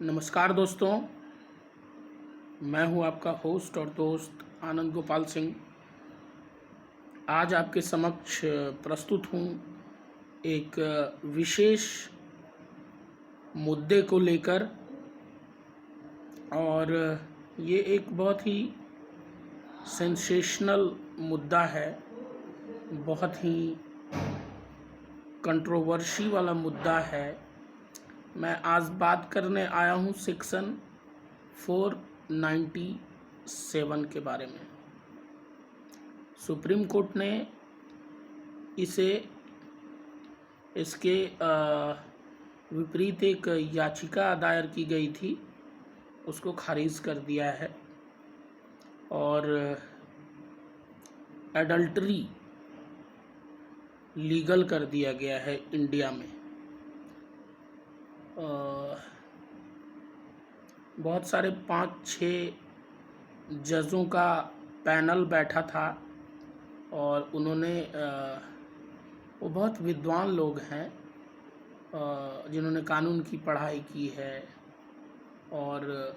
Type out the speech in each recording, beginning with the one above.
नमस्कार दोस्तों, मैं हूं आपका होस्ट और दोस्त आनंद गोपाल सिंह। आज आपके समक्ष प्रस्तुत हूं एक विशेष मुद्दे को लेकर। और ये एक बहुत ही सेंसेशनल मुद्दा है, बहुत ही कंट्रोवर्सी वाला मुद्दा है। मैं आज बात करने आया हूँ सेक्शन 497 के बारे में। सुप्रीम कोर्ट ने इसके विपरीत एक याचिका दायर की गई थी, उसको खारिज कर दिया है और एडल्ट्री लीगल कर दिया गया है इंडिया में। बहुत सारे 5-6 जजों का पैनल बैठा था और उन्होंने वो बहुत विद्वान लोग हैं जिन्होंने कानून की पढ़ाई की है और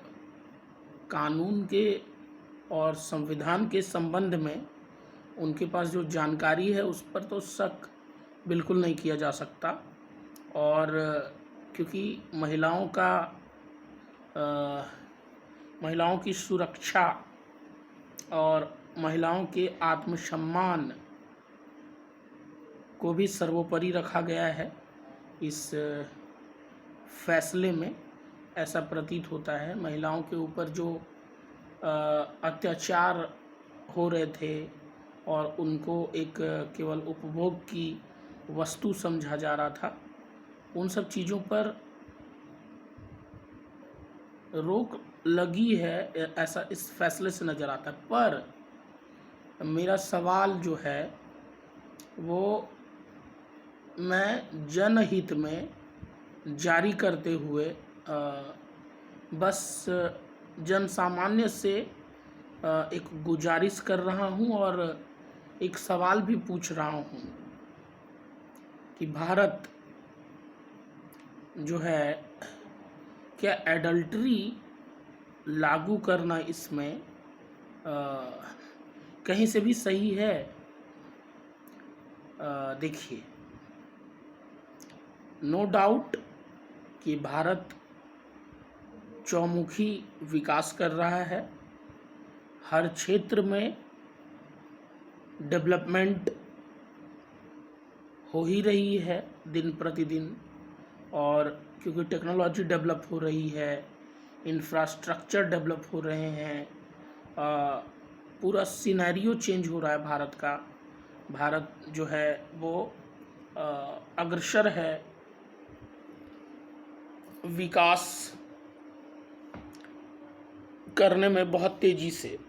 कानून के और संविधान के संबंध में उनके पास जो जानकारी है उस पर तो शक बिल्कुल नहीं किया जा सकता। और क्योंकि महिलाओं की सुरक्षा और महिलाओं के आत्मसम्मान को भी सर्वोपरि रखा गया है इस फैसले में, ऐसा प्रतीत होता है। महिलाओं के ऊपर जो अत्याचार हो रहे थे और उनको एक केवल उपभोग की वस्तु समझा जा रहा था, उन सब चीज़ों पर रोक लगी है, ऐसा इस फैसले से नज़र आता है। पर मेरा सवाल जो है वो मैं जनहित में जारी करते हुए बस जन सामान्य से एक गुजारिश कर रहा हूं और एक सवाल भी पूछ रहा हूं कि भारत जो है, क्या एडल्ट्री लागू करना इसमें कहीं से भी सही है? देखिए, नो डाउट कि भारत चौमुखी विकास कर रहा है, हर क्षेत्र में डेवलपमेंट हो ही रही है दिन प्रतिदिन। और क्योंकि टेक्नोलॉजी डेवलप हो रही है, इंफ्रास्ट्रक्चर डेवलप हो रहे हैं, पूरा सिनेरियो चेंज हो रहा है भारत का। भारत जो है वो अग्रसर है विकास करने में बहुत तेजी से।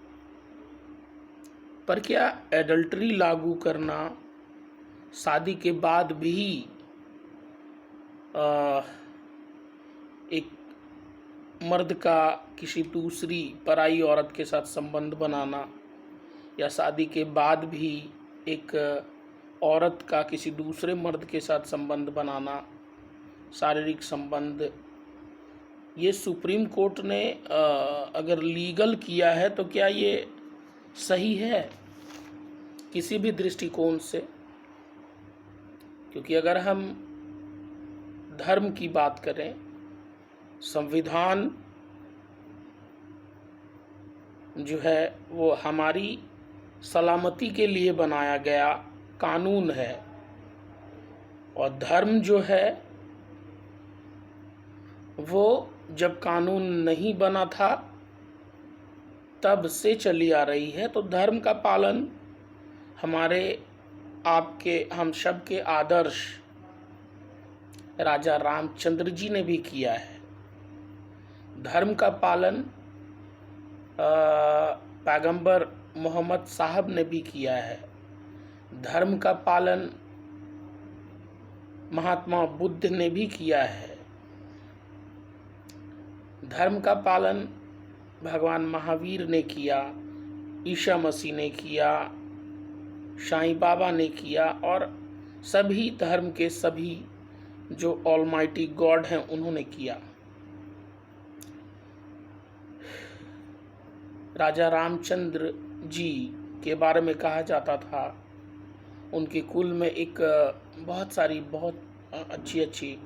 पर क्या एडल्ट्री लागू करना शादी के बाद भी एक मर्द का किसी दूसरी पराई औरत के साथ संबंध बनाना, या शादी के बाद भी एक औरत का किसी दूसरे मर्द के साथ संबंध बनाना, शारीरिक संबंध, ये सुप्रीम कोर्ट ने अगर लीगल किया है तो क्या ये सही है किसी भी दृष्टिकोण से? क्योंकि अगर हम धर्म की बात करें, संविधान जो है वो हमारी सलामती के लिए बनाया गया कानून है, और धर्म जो है वो जब कानून नहीं बना था तब से चली आ रही है। तो धर्म का पालन हमारे आपके हम सब के आदर्श राजा रामचंद्र जी ने भी किया है। धर्म का पालन पैगंबर मोहम्मद साहब ने भी किया है। धर्म का पालन महात्मा बुद्ध ने भी किया है। धर्म का पालन भगवान महावीर ने किया, ईसा मसीह ने किया, साईं बाबा ने किया, और सभी धर्म के सभी जो ऑलमाइटी गॉड हैं उन्होंने किया। राजा रामचंद्र जी के बारे में कहा जाता था। उनके कुल में एक बहुत सारी बहुत अच्छी अच्छी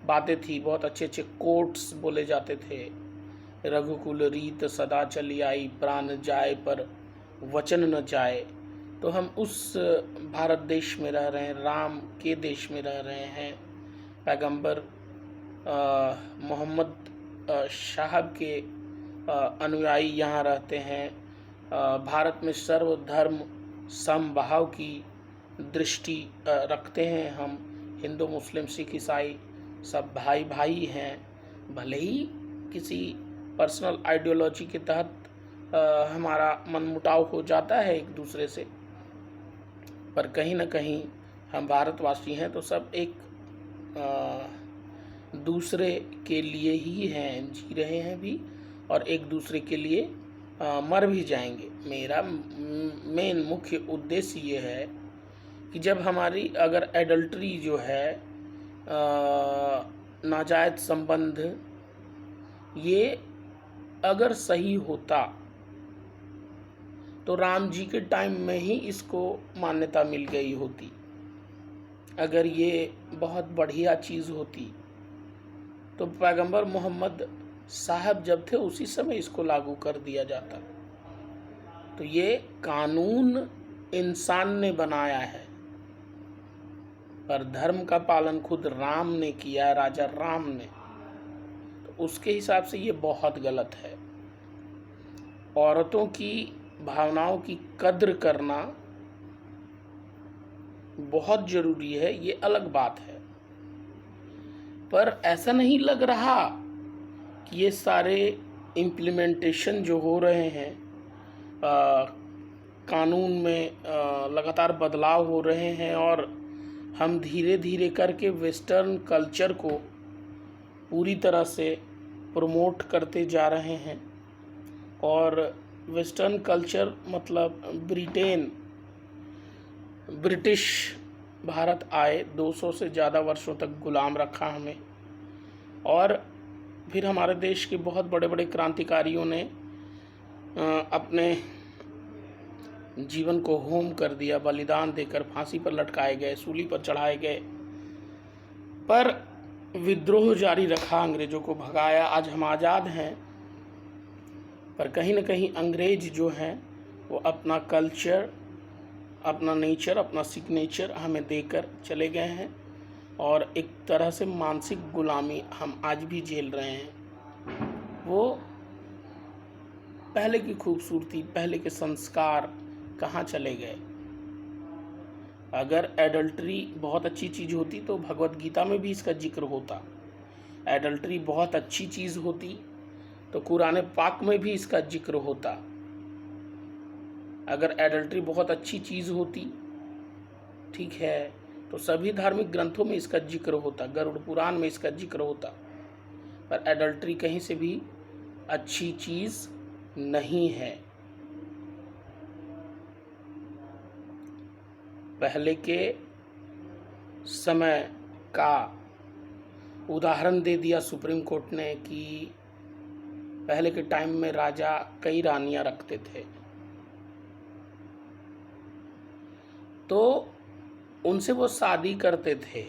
बातें थी, बहुत अच्छे अच्छे कोट्स बोले जाते थे। रघुकुल रीत सदा चली आई, प्राण जाए पर वचन न जाए। तो हम उस भारत देश में रह रहे हैं, राम के देश में रह रहे हैं। पैगंबर मोहम्मद साहब के अनुयायी यहाँ रहते हैं। भारत में सर्वधर्म समभाव की दृष्टि रखते हैं हम। हिंदू मुस्लिम सिख ईसाई सब भाई भाई हैं। भले ही किसी पर्सनल आइडियोलॉजी के तहत हमारा मनमुटाव हो जाता है एक दूसरे से, पर कहीं ना कहीं हम भारतवासी हैं तो सब एक दूसरे के लिए ही हैं, जी रहे हैं भी और एक दूसरे के लिए मर भी जाएंगे। मेरा मेन मुख्य उद्देश्य ये है कि जब हमारी अगर एडल्ट्री जो है नाजायज संबंध ये अगर सही होता तो राम जी के टाइम में ही इसको मान्यता मिल गई होती। अगर ये बहुत बढ़िया चीज़ होती तो पैगंबर मोहम्मद साहब जब थे उसी समय इसको लागू कर दिया जाता। तो ये कानून इंसान ने बनाया है, पर धर्म का पालन खुद राम ने किया है, राजा राम ने। तो उसके हिसाब से ये बहुत गलत है। औरतों की भावनाओं की कद्र करना बहुत जरूरी है, ये अलग बात है। पर ऐसा नहीं लग रहा कि ये सारे इम्प्लीमेंटेशन जो हो रहे हैं, कानून में लगातार बदलाव हो रहे हैं और हम धीरे धीरे करके वेस्टर्न कल्चर को पूरी तरह से प्रमोट करते जा रहे हैं। और वेस्टर्न कल्चर मतलब ब्रिटिश भारत आए, 200 से ज़्यादा वर्षों तक गुलाम रखा हमें, और फिर हमारे देश के बहुत बड़े बड़े क्रांतिकारियों ने अपने जीवन को होम कर दिया, बलिदान देकर फांसी पर लटकाए गए, सूली पर चढ़ाए गए, पर विद्रोह जारी रखा, अंग्रेज़ों को भगाया। आज हम आज़ाद हैं, पर कहीं ना कहीं अंग्रेज जो हैं वो अपना कल्चर, अपना नेचर, अपना सिग्नेचर हमें देकर चले गए हैं और एक तरह से मानसिक गुलामी हम आज भी झेल रहे हैं। वो पहले की खूबसूरती, पहले के संस्कार कहाँ चले गए? अगर एडल्ट्री बहुत अच्छी चीज़ होती तो भगवत गीता में भी इसका जिक्र होता। एडल्ट्री बहुत अच्छी चीज़ होती तो कुरान पाक में भी इसका जिक्र होता। अगर एडल्ट्री बहुत अच्छी चीज़ होती, ठीक है, तो सभी धार्मिक ग्रंथों में इसका जिक्र होता, गरुड़ पुराण में इसका जिक्र होता। पर एडल्ट्री कहीं से भी अच्छी चीज़ नहीं है। पहले के समय का उदाहरण दे दिया सुप्रीम कोर्ट ने कि पहले के टाइम में राजा कई रानियां रखते थे, तो उनसे वो शादी करते थे,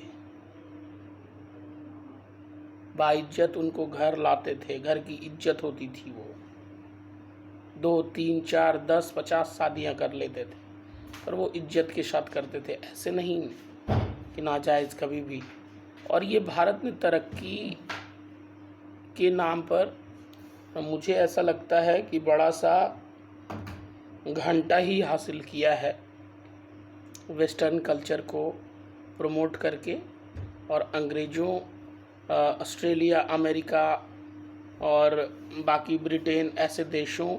बाइज्जत उनको घर लाते थे, घर की इज्जत होती थी। वो 2, 3, 4, 10, 50 शादियां कर लेते थे, पर वो इज्जत के साथ करते थे, ऐसे नहीं कि नाजायज़ कभी भी। और ये भारत ने तरक्की के नाम पर मुझे ऐसा लगता है कि बड़ा सा घंटा ही हासिल किया है वेस्टर्न कल्चर को प्रमोट करके, और अंग्रेज़ों, ऑस्ट्रेलिया, अमेरिका और बाकी ब्रिटेन ऐसे देशों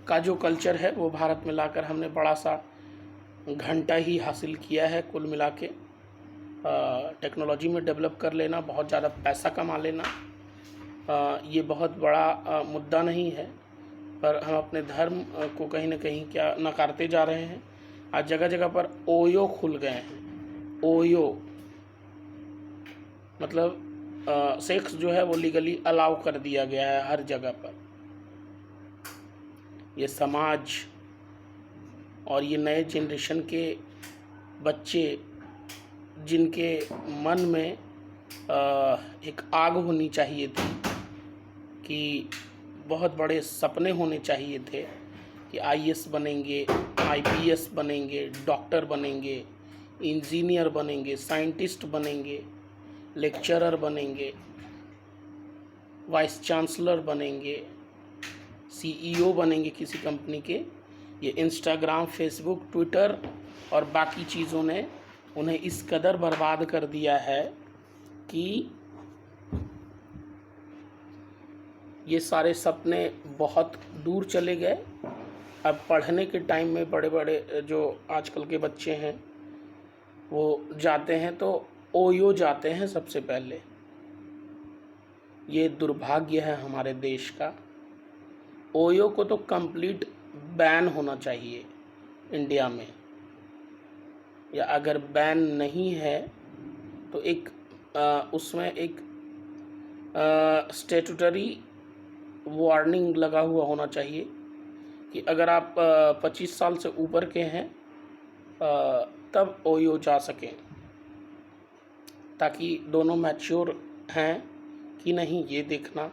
का जो कल्चर है वो भारत में लाकर हमने बड़ा सा घंटा ही हासिल किया है। कुल मिला के टेक्नोलॉजी में डेवलप कर लेना, बहुत ज़्यादा पैसा कमा लेना, ये बहुत बड़ा मुद्दा नहीं है, पर हम अपने धर्म को कहीं ना कहीं क्या नकारते जा रहे हैं। आज जगह जगह पर ओयो खुल गए हैं। ओयो मतलब सेक्स जो है वो लीगली अलाउ कर दिया गया है हर जगह पर। ये समाज और ये नए जनरेशन के बच्चे जिनके मन में एक आग होनी चाहिए थी कि बहुत बड़े सपने होने चाहिए थे कि आईएएस बनेंगे, आईपीएस बनेंगे, डॉक्टर बनेंगे, इंजीनियर बनेंगे, साइंटिस्ट बनेंगे, लेक्चरर बनेंगे, वाइस चांसलर बनेंगे, सीईओ बनेंगे किसी कंपनी के। ये इंस्टाग्राम, फेसबुक, ट्विटर और बाकी चीज़ों ने उन्हें इस कदर बर्बाद कर दिया है कि ये सारे सपने बहुत दूर चले गए। अब पढ़ने के टाइम में बड़े बड़े जो आजकल के बच्चे हैं वो जाते हैं तो ओयो जाते हैं सबसे पहले। ये दुर्भाग्य है हमारे देश का। ओयो को तो कंप्लीट बैन होना चाहिए इंडिया में, या अगर बैन नहीं है तो एक उसमें एक स्टेटूटरी वार्निंग लगा हुआ होना चाहिए कि अगर आप 25 साल से ऊपर के हैं तब ओयो जा सकें, ताकि दोनों मैच्योर हैं कि नहीं ये देखना।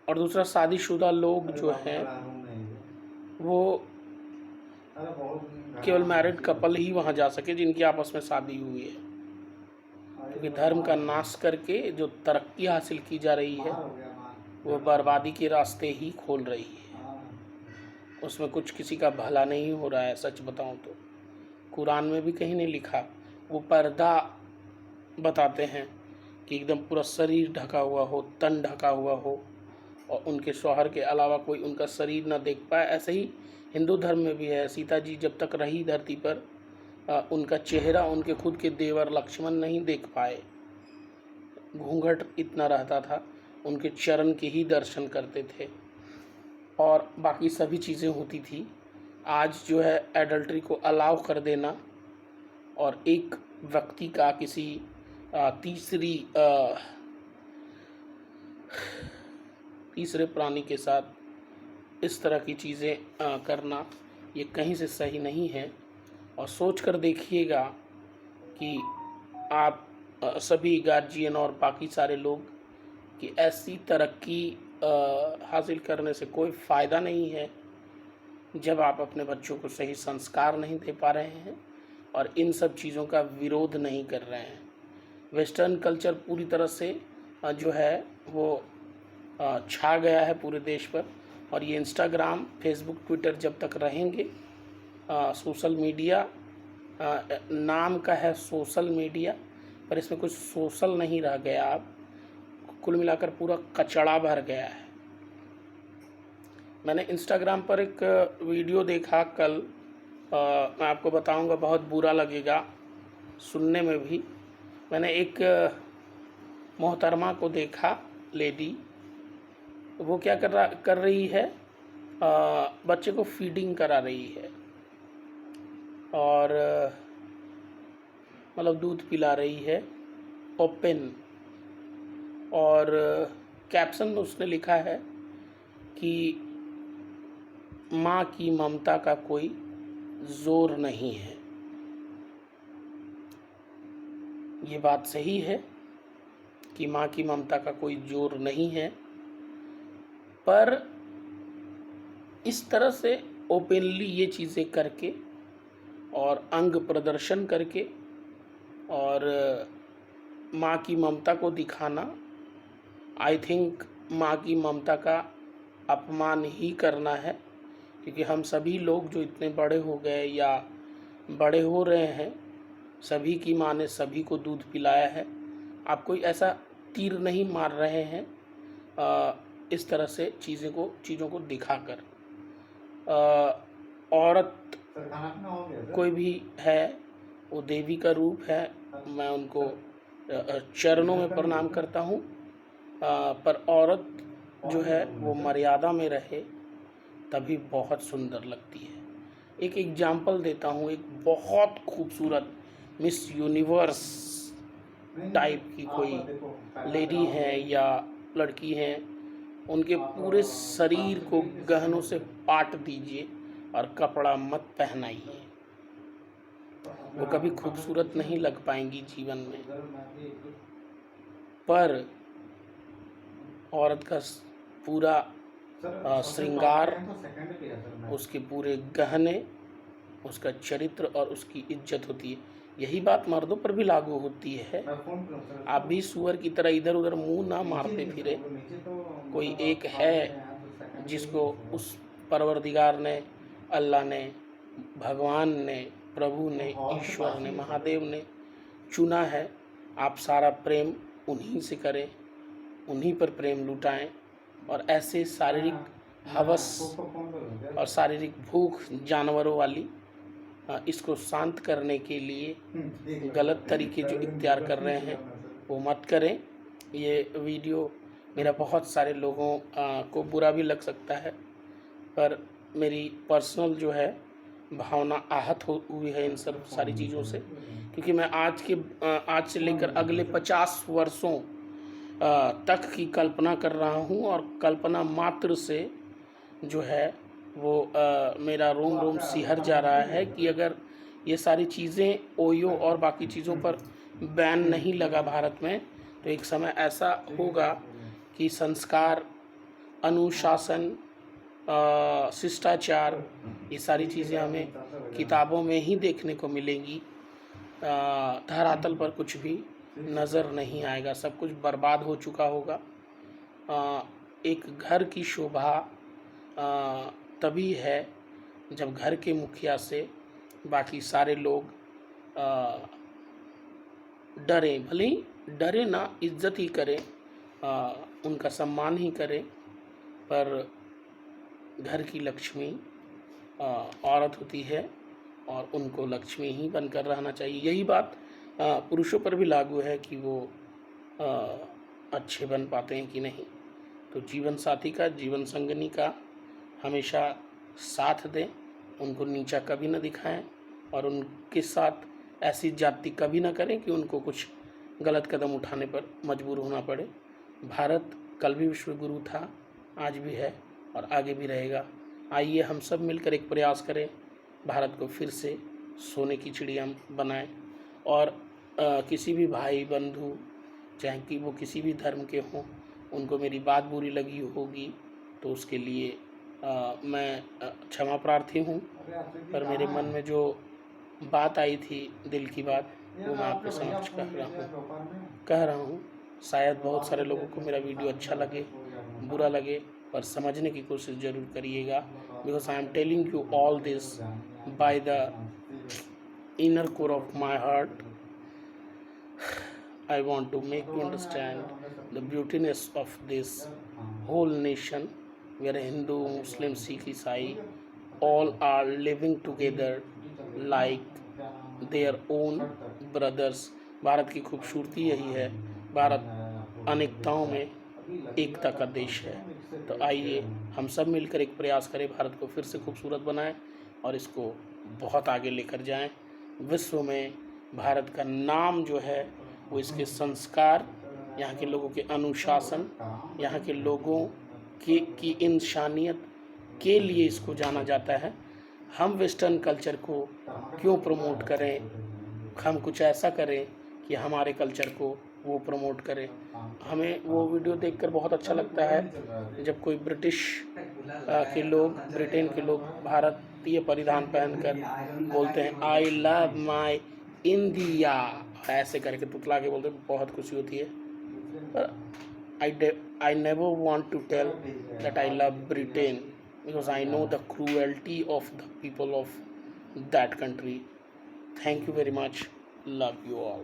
और दूसरा, शादीशुदा लोग जो हैं वो केवल मैरिड कपल ही वहाँ जा सके जिनकी आपस में शादी हुई है, क्योंकि धर्म का नाश करके जो तरक्की हासिल की जा रही है वो बर्बादी के रास्ते ही खोल रही है। उसमें कुछ किसी का भला नहीं हो रहा है। सच बताऊं तो कुरान में भी कहीं नहीं लिखा। वो पर्दा बताते हैं कि एकदम पूरा शरीर ढका हुआ हो, तन ढका हुआ हो और उनके शौहर के अलावा कोई उनका शरीर ना देख पाए। ऐसे ही हिंदू धर्म में भी है। सीता जी जब तक रही धरती पर उनका चेहरा उनके खुद के देवर लक्ष्मण नहीं देख पाए। घूंघट इतना रहता था, उनके चरण के ही दर्शन करते थे और बाकी सभी चीज़ें होती थी। आज जो है एडल्ट्री को अलाउ कर देना और एक व्यक्ति का किसी तीसरे प्राणी के साथ इस तरह की चीज़ें करना ये कहीं से सही नहीं है। और सोच कर देखिएगा कि आप सभी गार्जियन और बाकी सारे लोग कि ऐसी तरक्की हासिल करने से कोई फ़ायदा नहीं है जब आप अपने बच्चों को सही संस्कार नहीं दे पा रहे हैं और इन सब चीज़ों का विरोध नहीं कर रहे हैं। वेस्टर्न कल्चर पूरी तरह से जो है वो छा गया है पूरे देश पर, और ये इंस्टाग्राम, फेसबुक, ट्विटर जब तक रहेंगे, सोशल मीडिया नाम का है सोशल मीडिया, पर इसमें कुछ सोशल नहीं रह गया। अब कुल मिलाकर पूरा कचड़ा भर गया है। मैंने इंस्टाग्राम पर एक वीडियो देखा कल, मैं आपको बताऊंगा, बहुत बुरा लगेगा सुनने में भी। मैंने एक मोहतरमा को देखा, लेडी, वो क्या कर रही है, बच्चे को फीडिंग करा रही है और मतलब दूध पिला रही है ओपन, और कैप्शन में उसने लिखा है कि माँ की ममता का कोई जोर नहीं है। ये बात सही है कि माँ की ममता का कोई जोर नहीं है, पर इस तरह से ओपनली ये चीज़ें करके और अंग प्रदर्शन करके और माँ की ममता को दिखाना, आई थिंक माँ की ममता का अपमान ही करना है। क्योंकि हम सभी लोग जो इतने बड़े हो गए या बड़े हो रहे हैं, सभी की माँ ने सभी को दूध पिलाया है। आप कोई ऐसा तीर नहीं मार रहे हैं इस तरह से चीज़ों को दिखाकर। औरत कोई भी है वो देवी का रूप है, मैं उनको चरणों में प्रणाम करता हूँ, पर औरत जो है वो मर्यादा में रहे तभी बहुत सुंदर लगती है। एक एग्जाम्पल देता हूँ। एक बहुत खूबसूरत मिस यूनिवर्स टाइप की कोई लेडी है या लड़की है, उनके पूरे शरीर को गहनों से पाट दीजिए और कपड़ा मत पहनाइए। वो कभी खूबसूरत नहीं लग पाएंगी जीवन में, पर औरत का पूरा श्रृंगार, उसके पूरे गहने, उसका चरित्र और उसकी इज्जत होती है। यही बात मर्दों पर भी लागू होती है। आप भी सुअर की तरह इधर उधर मुंह ना मारते फिरे। कोई एक है जिसको उस परवरदिगार ने, अल्लाह ने, भगवान ने, प्रभु ने, ईश्वर ने, महादेव ने चुना है। आप सारा प्रेम उन्हीं से करें, उन्हीं पर प्रेम लुटाएं और ऐसे शारीरिक हवस और शारीरिक भूख जानवरों वाली इसको शांत करने के लिए गलत तरीके जो इख्तियार कर रहे हैं वो मत करें। ये वीडियो मेरा बहुत सारे लोगों को बुरा भी लग सकता है, पर मेरी पर्सनल जो है भावना आहत हुई है इन सब सारी चीज़ों से, क्योंकि मैं आज से लेकर अगले 50 वर्षों तक की कल्पना कर रहा हूँ और कल्पना मात्र से जो है वो मेरा रोम रोम सिहर जा रहा है कि अगर ये सारी चीज़ें ओयो और बाकी चीज़ों पर बैन नहीं लगा भारत में, तो एक समय ऐसा होगा कि संस्कार, अनुशासन, शिष्टाचार, ये सारी चीज़ें हमें किताबों में ही देखने को मिलेंगी। धरातल पर कुछ भी नज़र नहीं आएगा, सब कुछ बर्बाद हो चुका होगा। एक घर की शोभा तभी है जब घर के मुखिया से बाकी सारे लोग डरें, भले ही डरे ना, इज्जत ही करें, उनका सम्मान ही करें, पर घर की लक्ष्मी औरत होती है और उनको लक्ष्मी ही बनकर रहना चाहिए। यही बात पुरुषों पर भी लागू है कि वो अच्छे बन पाते हैं कि नहीं। तो जीवन साथी का, जीवन संगनी का हमेशा साथ दें, उनको नीचा कभी न दिखाएं और उनके साथ ऐसी जाति कभी ना करें कि उनको कुछ गलत कदम उठाने पर मजबूर होना पड़े। भारत कल भी विश्व गुरु था, आज भी है और आगे भी रहेगा। आइए हम सब मिलकर एक प्रयास करें, भारत को फिर से सोने की चिड़िया बनाएं और किसी भी भाई बंधु, चाहे कि वो किसी भी धर्म के हों, उनको मेरी बात बुरी लगी होगी तो उसके लिए मैं क्षमा प्रार्थी हूँ, पर मेरे मन में जो बात आई थी, दिल की बात, वो मैं आपके समक्ष कह रहा हूँ। शायद बहुत सारे लोगों को मेरा वीडियो अच्छा लगे, बुरा लगे, पर समझने की कोशिश ज़रूर करिएगा। Because I am telling you all this by the inner core of my heart. I want to make you understand the beautiness of this whole nation where Hindu, Muslim, Sikh, Isai all are living together like their own brothers। Bharat की खूबसूरती यही है, भारत अनेकताओं में एकता का देश है। तो आइए हम सब मिलकर एक प्रयास करें, भारत को फिर से खूबसूरत बनाएं और इसको बहुत आगे लेकर जाएं। विश्व में भारत का नाम जो है वो इसके संस्कार, यहाँ के लोगों के अनुशासन, यहाँ के लोगों की इंसानियत के लिए इसको जाना जाता है। हम वेस्टर्न कल्चर को क्यों प्रमोट करें, हम कुछ ऐसा करें कि हमारे कल्चर को वो प्रमोट करें। हमें वो वीडियो देखकर बहुत अच्छा लगता है जब कोई ब्रिटिश के लोग, ब्रिटेन के लोग भारतीय परिधान पहनकर बोलते हैं आई लव माई इंडिया, ऐसे करके तुतला के बोलते, बहुत खुशी होती है। पर I never want to tell that I love Britain because I know the cruelty of the people of that country. Thank you very much. Love you all.